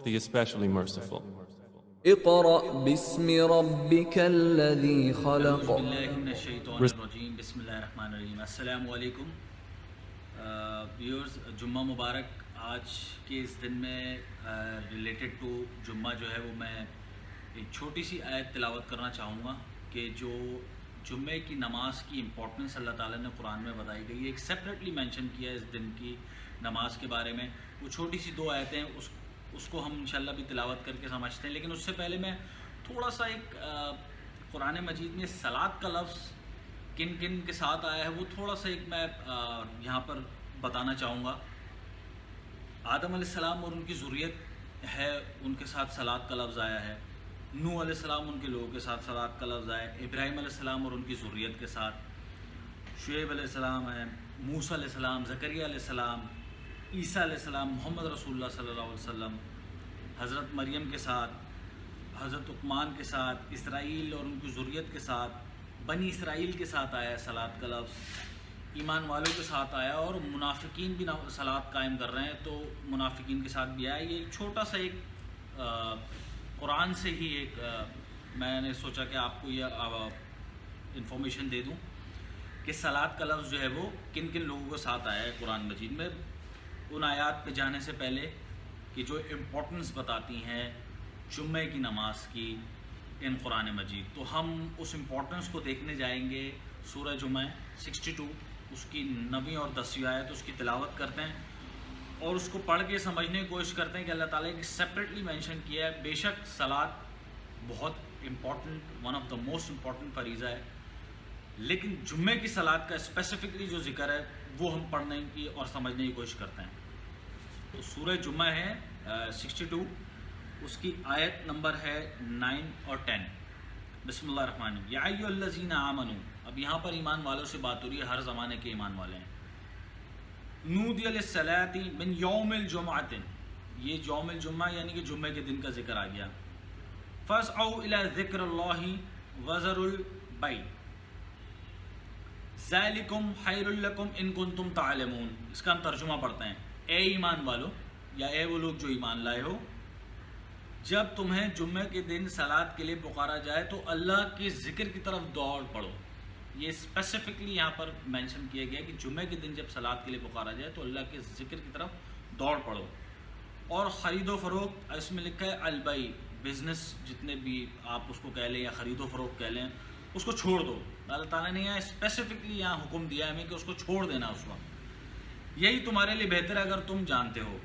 the especially merciful. اقرأ باسم ربك الذي خلق. اعوذ باللہ من الشیطان الرجیم، بسم اللہ الرحمن الرحیم۔ السلام علیکم ویورز، جمعہ مبارک۔ آج کے اس دن میں ریلیٹڈ ٹو جمعہ جو ہے وہ میں ایک چھوٹی سی آیت تلاوت کرنا چاہوں گا کہ جو جمعے کی نماز کی امپورٹنس اللہ تعالیٰ نے قرآن میں بتائی گئی ہے، ایک سیپریٹلی مینشن کیا ہے اس دن کی نماز کے بارے میں۔ وہ چھوٹی سی دو آیتیں اس کو ہم انشاءاللہ بھی تلاوت کر کے سمجھتے ہیں، لیکن اس سے پہلے میں تھوڑا سا ایک قرآن مجید میں صلاۃ کا لفظ کن کن کے ساتھ آیا ہے وہ تھوڑا سا ایک میں یہاں پر بتانا چاہوں گا۔ آدم علیہ السلام اور ان کی ذریت ہے، ان کے ساتھ صلاۃ کا لفظ آیا ہے۔ نوح علیہ السلام ان کے لوگوں کے ساتھ صلاۃ کا لفظ آیا ہے۔ ابراہیم علیہ السلام اور ان کی ذریت کے ساتھ شعیب علیہ السلام ہے، موسیٰ علیہ السلام، زکریا علیہ السلام، عیسیٰ علیہ السلام، محمد رسول اللہ صلی اللہ علیہ وسلم، حضرت مریم کے ساتھ، حضرت عثمان کے ساتھ، اسرائیل اور ان کی ذریت کے ساتھ، بنی اسرائیل کے ساتھ آیا ہے صلاۃ کا لفظ، ایمان والوں کے ساتھ آیا، اور منافقین بھی صلاۃ قائم کر رہے ہیں تو منافقین کے ساتھ بھی آیا۔ یہ ایک چھوٹا سا ایک قرآن سے ہی ایک میں نے سوچا کہ آپ کو یہ انفارمیشن دے دوں کہ صلاۃ کا لفظ جو ہے وہ کن کن لوگوں کے ساتھ آیا ہے قرآن مجید میں۔ ان آیات پہ جانے سے پہلے کہ جو امپورٹنس بتاتی ہیں جمعے کی نماز کی ان قرآن مجید، تو ہم اس امپورٹنس کو دیکھنے جائیں گے۔ سورہ جمعہ 62 اس کی 9ویں اور 10ویں آیت اس کی تلاوت کرتے ہیں اور اس کو پڑھ کے سمجھنے کی کوشش کرتے ہیں کہ اللہ تعالیٰ نے سیپریٹلی مینشن کیا ہے۔ بے شک صلاۃ بہت important, one of the most important فریضہ ہے، لیکن جمعے کی صلاۃ کا اسپیسیفکلی جو ذکر ہے وہ ہم پڑھنے کی اور سمجھنے کی کوشش کرتے ہیں۔ تو سورہ جمعہ ہے 62، اس کی آیت نمبر ہے 9 اور 10۔ بسم اللہ الرحمن الرحیم۔ یا ایھا الذین آمنوا، اب یہاں پر ایمان والوں سے بات ہو رہی ہے، ہر زمانے کے ایمان والے ہیں۔ نودی للصلاۃ من یوم الجمعۃ، یہ یوم الجمعہ یعنی کہ جمعے کے دن کا ذکر آ گیا۔ فاسعوا الی ذکر اللہ وذروا البیع ذالکم خیر لکم ان کنتم تعلمون۔ اس کا ہم ترجمہ پڑھتے ہیں۔ اے ایمان والو، یا اے وہ لوگ جو ایمان لائے ہو، جب تمہیں جمعے کے دن صلاۃ کے لیے پکارا جائے تو اللہ کے ذکر کی طرف دوڑ پڑو۔ یہ اسپیسیفکلی یہاں پر مینشن کیا گیا کہ جمعے کے دن جب صلاۃ کے لیے پکارا جائے تو اللہ کے ذکر کی طرف دوڑ پڑو۔ اور خرید و فروخت، اس میں لکھا ہے البیع، بزنس جتنے بھی آپ اس کو کہہ لیں یا خرید و فروخت کہہ لیں، اس کو چھوڑ دو۔ اللہ تعالیٰ نے یہاں اسپیسیفکلی یہاں حکم دیا ہے ہمیں کہ اس کو چھوڑ دینا اس وقت، یہی تمہارے لیے بہتر ہے اگر تم جانتے ہو،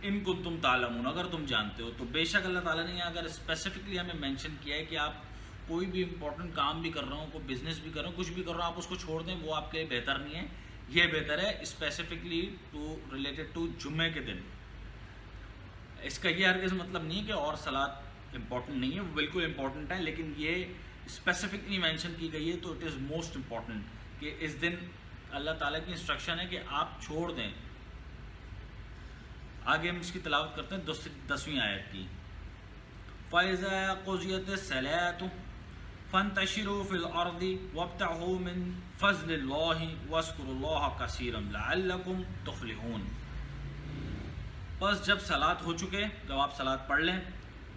ان کنتم تعلمون، اگر تم جانتے ہو۔ تو بے شک اللہ تعالیٰ نے یہاں اگر اسپیسیفکلی ہمیں مینشن کیا ہے کہ آپ کوئی بھی امپورٹنٹ کام بھی کر رہے ہو، کوئی بزنس بھی کر رہے ہو، کچھ بھی کر رہے ہو، آپ اس کو چھوڑ دیں، وہ آپ کے لیے بہتر نہیں ہے، یہ بہتر ہے اسپیسیفکلی ٹو ریلیٹڈ ٹو جمعے کے دن۔ اس کا یہ ہرگز مطلب نہیں ہے کہ اور صلاۃ امپورٹنٹ نہیں ہے، وہ بالکل امپورٹنٹ ہے، لیکن یہ اسپیسیفکلی مینشن کی گئی ہے تو اٹ از موسٹ امپورٹنٹ کہ اس دن اللہ تعالیٰ کی انسٹرکشن ہے کہ آپ چھوڑ دیں۔ آگے ہم اس کی تلاوت کرتے ہیں 10ویں آیت کی۔ فَإِذَا قُضِيَتِ الصَّلَاةُ فَانتَشِرُوا فِي الْأَرْضِ وَابْتَغُوا مِن فَضْلِ اللَّهِ وَاذْكُرُوا اللَّهَ كَثِيرًا لَعَلَّكُمْ تُفْلِحُونَ۔ بس جب صلاۃ ہو چکے، جب آپ صلاۃ پڑھ لیں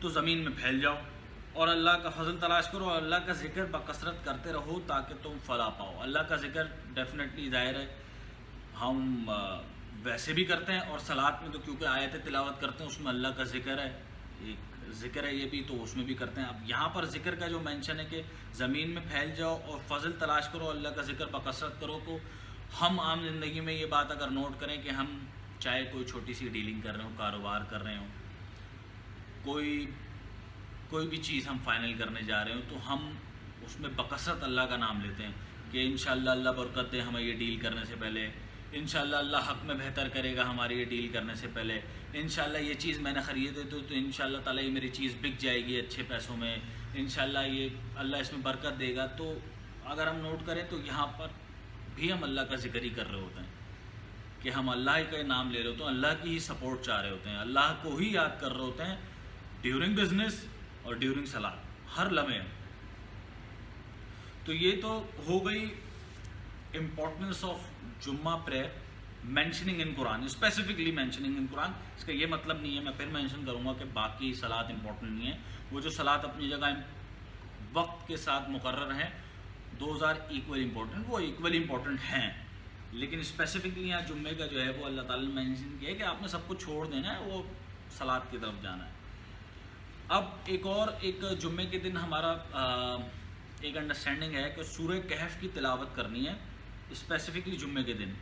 تو زمین میں پھیل جاؤ اور اللہ کا فضل تلاش کرو اور اللہ کا ذکر بکثرت کرتے رہو تاکہ تم فلاح پاؤ۔ اللہ کا ذکر ڈیفینیٹلی ظاہر ہے ہم ویسے بھی کرتے ہیں، اور صلاۃ میں تو کیونکہ آیت تلاوت کرتے ہیں اس میں اللہ کا ذکر ہے، ایک ذکر ہے یہ بھی، تو اس میں بھی کرتے ہیں۔ اب یہاں پر ذکر کا جو مینشن ہے کہ زمین میں پھیل جاؤ اور فضل تلاش کرو، اللہ کا ذکر بکثرت کرو، تو ہم عام زندگی میں یہ بات اگر نوٹ کریں کہ ہم چاہے کوئی چھوٹی سی ڈیلنگ کر رہے ہوں، کاروبار کر رہے ہوں، کوئی بھی چیز ہم فائنل کرنے جا رہے ہوں، تو ہم اس میں بکثرت اللہ کا نام لیتے ہیں کہ انشاءاللہ اللہ برکت دے ہمیں یہ ڈیل کرنے سے پہلے، انشاءاللہ اللہ حق میں بہتر کرے گا ہماری یہ ڈیل کرنے سے پہلے، انشاءاللہ یہ چیز میں نے خریدی تو انشاءاللہ تعالیٰ یہ میری چیز بک جائے گی اچھے پیسوں میں، انشاءاللہ یہ اللہ اس میں برکت دے گا۔ تو اگر ہم نوٹ کریں تو یہاں پر بھی ہم اللہ کا ذکر ہی کر رہے ہوتے ہیں کہ ہم اللہ کا نام لے رہے ہوتے ہیں، اللہ کی ہی سپورٹ چاہ رہے ہوتے ہیں، اللہ کو ہی یاد کر رہے ہوتے ہیں ڈیورنگ بزنس اور ڈیورنگ صلاۃ، ہر لمحے۔ تو یہ تو ہو گئی امپورٹنس آف جمعہ پریئر مینشننگ ان قرآن، اسپیسیفکلی مینشننگ ان قرآن. اس کا یہ مطلب نہیں ہے، میں پھر مینشن کروں گا کہ باقی صلات امپورٹنٹ نہیں ہیں. وہ جو صلات اپنی جگہ وقت کے ساتھ مقرر ہیں، دوز آر ایکول امپورٹنٹ، وہ ایکولی امپورٹنٹ ہیں. لیکن اسپیسیفکلی یہاں جمعے کا جو ہے وہ اللہ تعالیٰ نے مینشن کیا ہے کہ آپ نے سب کو چھوڑ دینا ہے، وہ صلات کی طرف جانا ہے. اب ایک جمعے کے دن ہمارا ایک انڈرسٹینڈنگ ہے کہ سورہ کہف کی تلاوت کرنی ہے اسپیسیفکلی جمعے کے دن.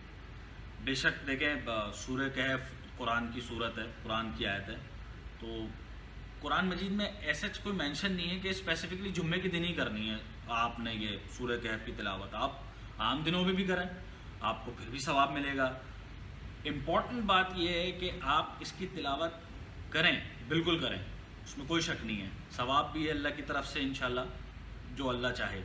بے شک دیکھیں سورہ کہف قرآن کی صورت ہے، قرآن کی آیت ہے، تو قرآن مجید میں ایسا کوئی مینشن نہیں ہے کہ اسپیسیفکلی جمعے کے دن ہی کرنی ہے آپ نے یہ سورہ کہف کی تلاوت. آپ عام دنوں میں بھی کریں، آپ کو پھر بھی ثواب ملے گا. امپورٹنٹ بات یہ ہے کہ آپ اس کی تلاوت کریں، بالکل کریں، اس میں کوئی شک نہیں ہے. ثواب بھی ہے اللہ کی طرف سے انشاءاللہ، جو اللہ چاہے.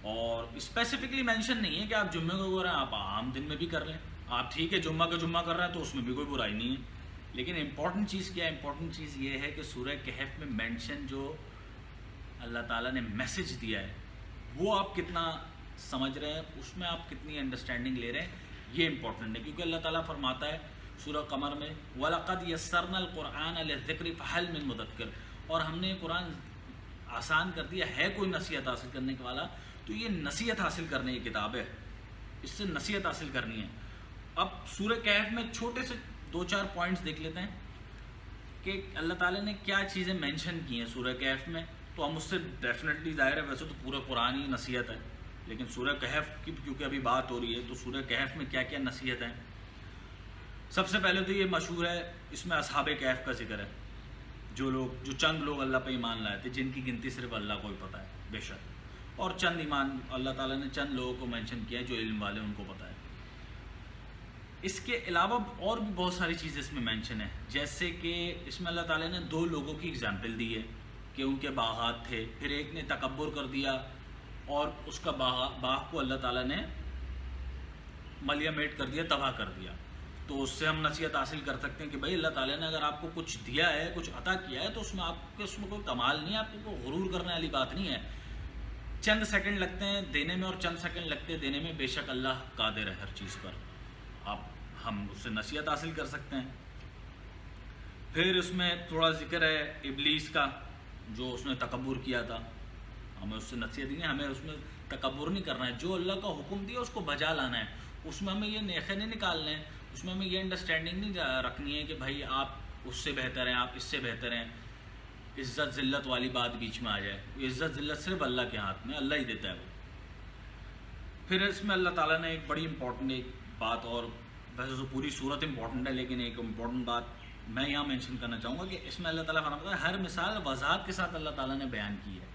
اور اسپیسیفکلی مینشن نہیں ہے کہ آپ جمعے کو کریں، آپ عام دن میں بھی کر لیں. آپ ٹھیک ہے جمعہ کا جمعہ کر رہے ہیں تو اس میں بھی کوئی برائی نہیں ہے. لیکن امپورٹنٹ چیز کیا ہے؟ امپورٹنٹ چیز یہ ہے کہ سورہ کہف میں مینشن جو اللہ تعالیٰ نے میسج دیا ہے وہ آپ کتنا سمجھ رہے ہیں، اس میں آپ کتنی انڈرسٹینڈنگ لے رہے ہیں، یہ امپورٹنٹ ہے. کیونکہ اللہ تعالیٰ فرماتا ہے سورہ قمر میں وَلَقَدْ يَسَّرْنَا الْقُرْآنَ لِلذِّكْرِ فَهَلْ مِن مُدَّكِّرٍ، اور ہم نے قرآن آسان کر دیا ہے کوئی نصیحت حاصل کرنے کے والا، تو یہ نصیحت حاصل کرنے کی کتاب ہے، اس سے نصیحت حاصل کرنی ہے. اب سورہ کہف میں چھوٹے سے 2-4 پوائنٹس دیکھ لیتے ہیں کہ اللہ تعالیٰ نے کیا چیزیں مینشن کی ہیں سورہ کہف میں. تو ہم اس سے ڈیفینیٹلی ظاہر ہے، ویسے تو پورا قرآن ہی نصیحت ہے، لیکن سورہ کہف کی کیونکہ ابھی بات ہو رہی ہے تو سورہ کہف میں کیا کیا نصیحت ہیں. سب سے پہلے تو یہ مشہور ہے، اس میں اصحاب کہف کا ذکر ہے، جو چند لوگ اللہ پہ ایمان لائے تھے، جن کی گنتی صرف اللہ کو ہی پتہ ہے بے شک. اور چند ایمان اللہ تعالیٰ نے چند لوگوں کو مینشن کیا ہے جو علم والے ان کو پتہ ہے. اس کے علاوہ اور بھی بہت ساری چیزیں اس میں مینشن ہیں، جیسے کہ اس میں اللہ تعالیٰ نے 2 لوگوں کی اگزامپل دی ہے کہ ان کے باغات تھے، پھر ایک نے تکبر کر دیا اور اس کا باغ کو اللہ تعالیٰ نے ملیا میٹ کر دیا، تباہ کر دیا. تو اس سے ہم نصیحت حاصل کر سکتے ہیں کہ بھائی اللہ تعالیٰ نے اگر آپ کو کچھ دیا ہے، کچھ عطا کیا ہے، تو اس میں کوئی کمال نہیں ہے، آپ کو غرور کرنے والی بات نہیں ہے. چند سیکنڈ لگتے ہیں دینے میں اور چند سیکنڈ لگتے ہیں دینے میں، بے شک اللہ قادر ہے ہر چیز پر. ہم اس سے نصیحت حاصل کر سکتے ہیں. پھر اس میں تھوڑا ذکر ہے ابلیس کا، جو اس نے تکبر کیا تھا. ہمیں اس سے نصیحت نہیں ہے، ہمیں اس میں تکبر نہیں کرنا ہے، جو اللہ کا حکم دیا اس کو بجا لانا ہے. اس میں ہمیں یہ نیخے نہیں نکالنے ہیں، اس میں ہمیں یہ انڈرسٹینڈنگ نہیں رکھنی ہے کہ بھائی آپ اس سے بہتر ہیں، آپ اس سے بہتر ہیں، عزت ذلت والی بات بیچ میں آ جائے. عزت ذلت صرف اللہ کے ہاتھ میں، اللہ ہی دیتا ہے وہ. پھر اس میں اللہ تعالیٰ نے ایک بڑی امپورٹنٹ ایک بات، اور ویسے تو پوری صورت امپورٹنٹ ہے لیکن ایک امپورٹنٹ بات میں یہاں مینشن کرنا چاہوں گا کہ اس میں اللہ تعالیٰ فرماتا ہے ہر مثال وضاحت کے ساتھ اللہ تعالیٰ نے بیان کی ہے.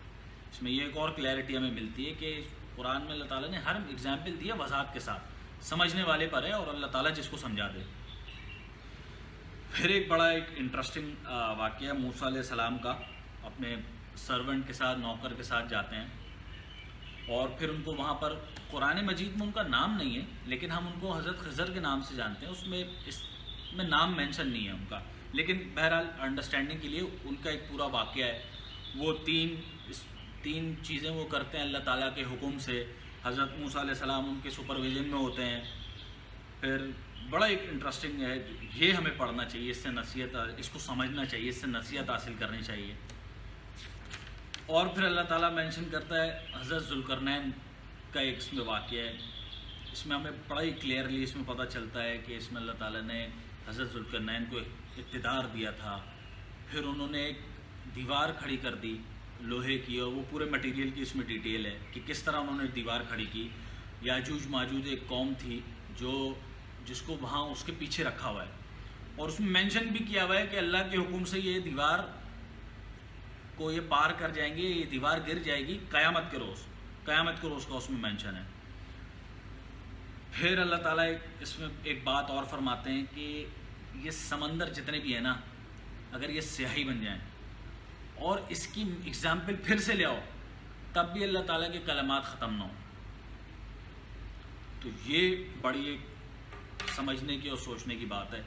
اس میں یہ ایک اور کلیئرٹی ہمیں ملتی ہے کہ قرآن میں اللہ تعالیٰ نے ہر ایگزامپل دی ہے وضاحت کے ساتھ، سمجھنے والے پر ہے اور اللہ تعالیٰ جس کو سمجھا دے. پھر ایک بڑا ایک انٹرسٹنگ واقعہ موسیٰ علیہ السلام کا، اپنے سرونٹ کے ساتھ، نوکر کے ساتھ جاتے ہیں اور پھر ان کو وہاں پر قرآن مجید میں ان کا نام نہیں ہے لیکن ہم ان کو حضرت خضر کے نام سے جانتے ہیں. اس میں نام مینشن نہیں ہے ان کا، لیکن بہرحال انڈرسٹینڈنگ کے لیے ان کا ایک پورا واقعہ ہے. وہ تین چیزیں وہ کرتے ہیں اللہ تعالیٰ کے حکم سے. حضرت موسیٰ علیہ السلام ان کے سپرویژن میں ہوتے ہیں. پھر بڑا ایک انٹرسٹنگ ہے، یہ ہمیں پڑھنا چاہیے، اس سے نصیحت، اس کو سمجھنا چاہیے، اس سے نصیحت حاصل کرنی چاہیے. اور پھر اللہ تعالیٰ مینشن کرتا ہے حضرت ذوالقرنین کا ایک اس میں واقعہ ہے. اس میں ہمیں بڑا ہی کلیئرلی اس میں پتہ چلتا ہے کہ اس میں اللہ تعالیٰ نے حضرت ذوالقرنین کو اقتدار دیا تھا. پھر انہوں نے ایک دیوار کھڑی کر دی لوہے کی، اور وہ پورے مٹیریل کی اس میں ڈیٹیل ہے کہ کس طرح انہوں نے دیوار کھڑی کی. یاجوج ماجوج ایک قوم تھی جس کو وہاں اس کے پیچھے رکھا ہوا ہے، اور اس میں مینشن بھی کیا ہوا ہے کہ اللہ کے حکم سے یہ دیوار کو یہ پار کر جائیں گے، یہ دیوار گر جائے گی قیامت کے روز کا اس میں مینشن ہے. پھر اللہ تعالیٰ اس میں ایک بات اور فرماتے ہیں کہ یہ سمندر جتنے بھی ہیں نا، اگر یہ سیاہی بن جائیں اور اس کی اگزامپل پھر سے لے آؤ تب بھی اللہ تعالیٰ کے کلمات ختم نہ ہوں. تو یہ بڑی ایک سمجھنے کی اور سوچنے کی بات ہے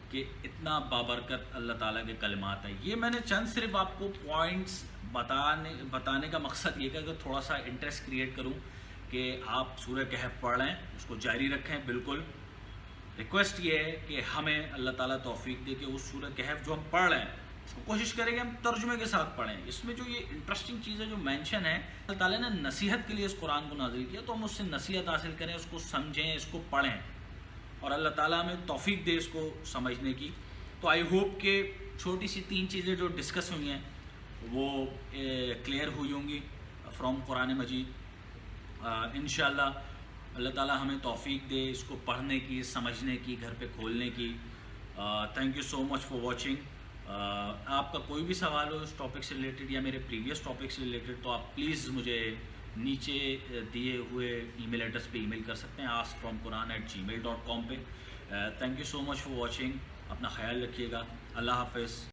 کہ اتنا بابرکت اللہ تعالیٰ کے کلمات ہیں. یہ میں نے چند صرف آپ کو پوائنٹس بتانے کا مقصد یہ کہ تھوڑا سا انٹرسٹ کریٹ کروں کہ آپ سورہ کہف پڑھ لیں، اس کو جاری رکھیں بالکل. ریکویسٹ یہ ہے کہ ہمیں اللہ تعالیٰ توفیق دے کہ اس سورہ کہف جو ہم پڑھ رہے ہیں اس کو کوشش کریں کہ ہم ترجمے کے ساتھ پڑھیں. اس میں جو یہ انٹرسٹنگ چیزیں جو مینشن ہے, اللہ تعالیٰ نے نصیحت کے لیے اس قرآن کو نازل کیا, تو ہم اس سے نصیحت حاصل کریں, اس کو سمجھیں, اس کو پڑھیں, اور اللہ تعالیٰ ہمیں توفیق دے اس کو سمجھنے کی. تو آئی ہوپ کہ چھوٹی سی 3 چیزیں جو ڈسکس ہوئی ہیں وہ کلیئر ہوئی ہوں گی فرام قرآن مجید. انشاءاللہ اللہ تعالیٰ ہمیں توفیق دے اس کو پڑھنے کی, سمجھنے کی, گھر پہ کھولنے کی. Thank you so much for watching. آپ کا کوئی بھی سوال ہو اس ٹاپک سے ریلیٹڈ یا میرے پریویس ٹاپک سے ریلیٹڈ, تو آپ پلیز مجھے نیچے دیے ہوئے ای میل ایڈریس پہ ای میل کر سکتے ہیں, askfromquran@gmail.com پہ. Thank you so much for watching. اپنا خیال رکھیے گا. اللہ حافظ.